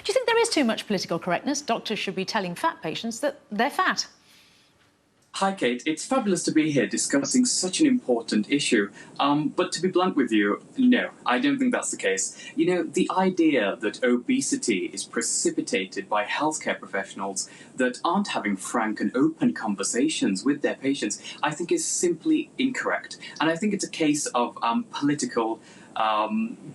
you think there is too much political correctness? Doctors should be telling fat patients that they're fat. Hi, Kate. It's fabulous to be here discussing such an important issue. But to be blunt with you, no, I don't think that's the case. You know, the idea that obesity is precipitated by healthcare professionals that aren't having frank and open conversations with their patients, I think is simply incorrect. And I think it's a case of political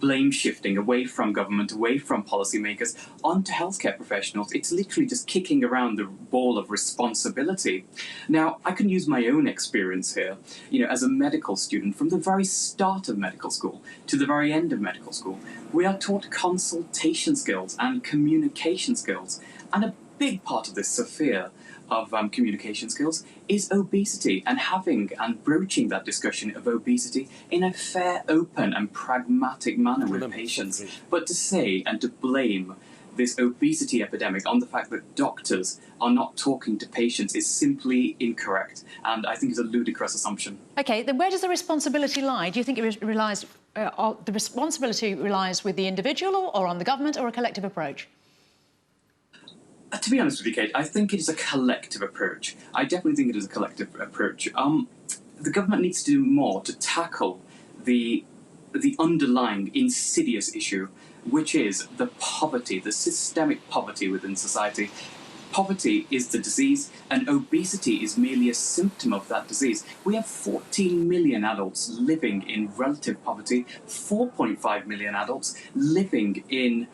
blame shifting away from government, away from policymakers, onto healthcare professionals. It's literally just kicking around the ball of responsibility. Now, I can use my own experience here. You know, as a medical student, from the very start of medical school to the very end of medical school, we are taught consultation skills and communication skills. And a big part of this sphere of communication skills is obesity, and having and broaching that discussion of obesity in a fair, open and pragmatic manner with patients. But to say and to blame this obesity epidemic on the fact that doctors are not talking to patients is simply incorrect, and I think it's a ludicrous assumption. OK, then where does the responsibility lie? Do you think it relies, the responsibility relies with the individual or on the government, or a collective approach? To be honest with you, Kate, I think it is a collective approach. I definitely think it is a collective approach. The government needs to do more to tackle the underlying insidious issue, which is the poverty, the systemic poverty within society. Poverty is the disease, and obesity is merely a symptom of that disease. We have 14 million adults living in relative poverty, 4.5 million adults living in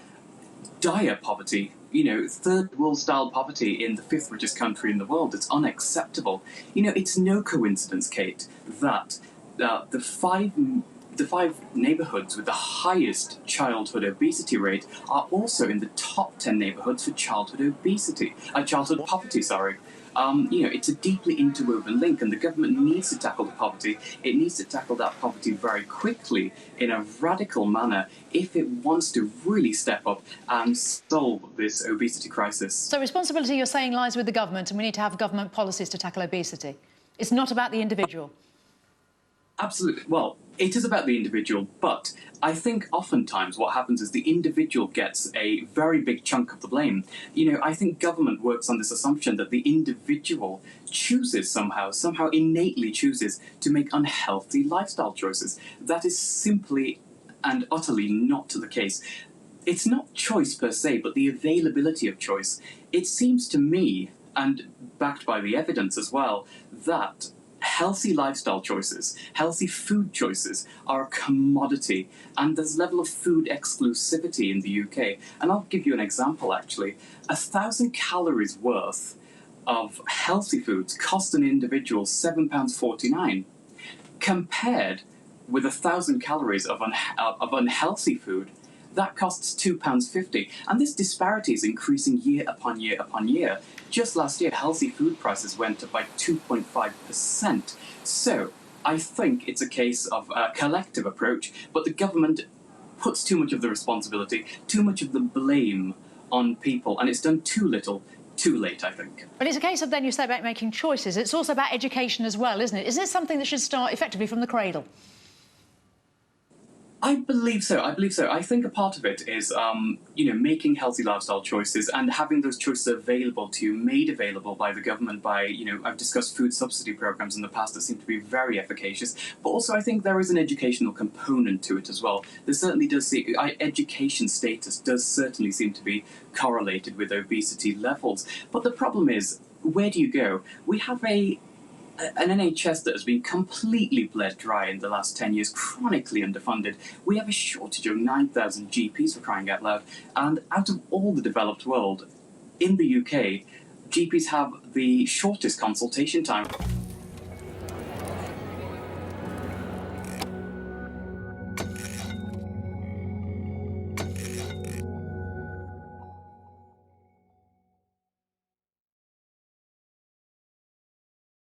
dire poverty. You know, third world style poverty in the fifth richest country in the world. It's unacceptable. You know, it's no coincidence, Kate, that the five neighbourhoods with the highest childhood obesity rate are also in the top 10 neighbourhoods for childhood poverty, sorry. You know, it's a deeply interwoven link, and the government needs to tackle the poverty. It needs to tackle that poverty very quickly, in a radical manner, if it wants to really step up and solve this obesity crisis. So responsibility, you're saying, lies with the government, and we need to have government policies to tackle obesity. It's not about the individual. Absolutely. Well, it is about the individual, but I think oftentimes what happens is the individual gets a very big chunk of the blame. You know, I think government works on this assumption that the individual chooses somehow innately chooses to make unhealthy lifestyle choices. That is simply and utterly not the case. It's not choice per se, but the availability of choice. It seems to me, and backed by the evidence as well, that healthy lifestyle choices, healthy food choices are a commodity, and there's a level of food exclusivity in the UK. And I'll give you an example, actually. 1,000 calories worth of healthy foods cost an individual £7.49, compared with 1,000 calories of unhealthy food that costs £2.50. And this disparity is increasing year upon year upon year. Just last year, healthy food prices went up by 2.5%. So I think it's a case of a collective approach, but the government puts too much of the responsibility, too much of the blame on people, and it's done too little, too late, I think. But it's a case of, then you say about making choices, it's also about education as well, isn't it? Isn't it something that should start effectively from the cradle? I believe so. I think a part of it is, you know, making healthy lifestyle choices and having those choices available to you, made available by the government by, you know, I've discussed food subsidy programs in the past that seem to be very efficacious, but also I think there is an educational component to it as well. There certainly does education status does certainly seem to be correlated with obesity levels. But the problem is, where do you go? We have an NHS that has been completely bled dry in the last 10 years, chronically underfunded. We have a shortage of 9,000 GPs, for crying out loud. And out of all the developed world, in the UK, GPs have the shortest consultation time.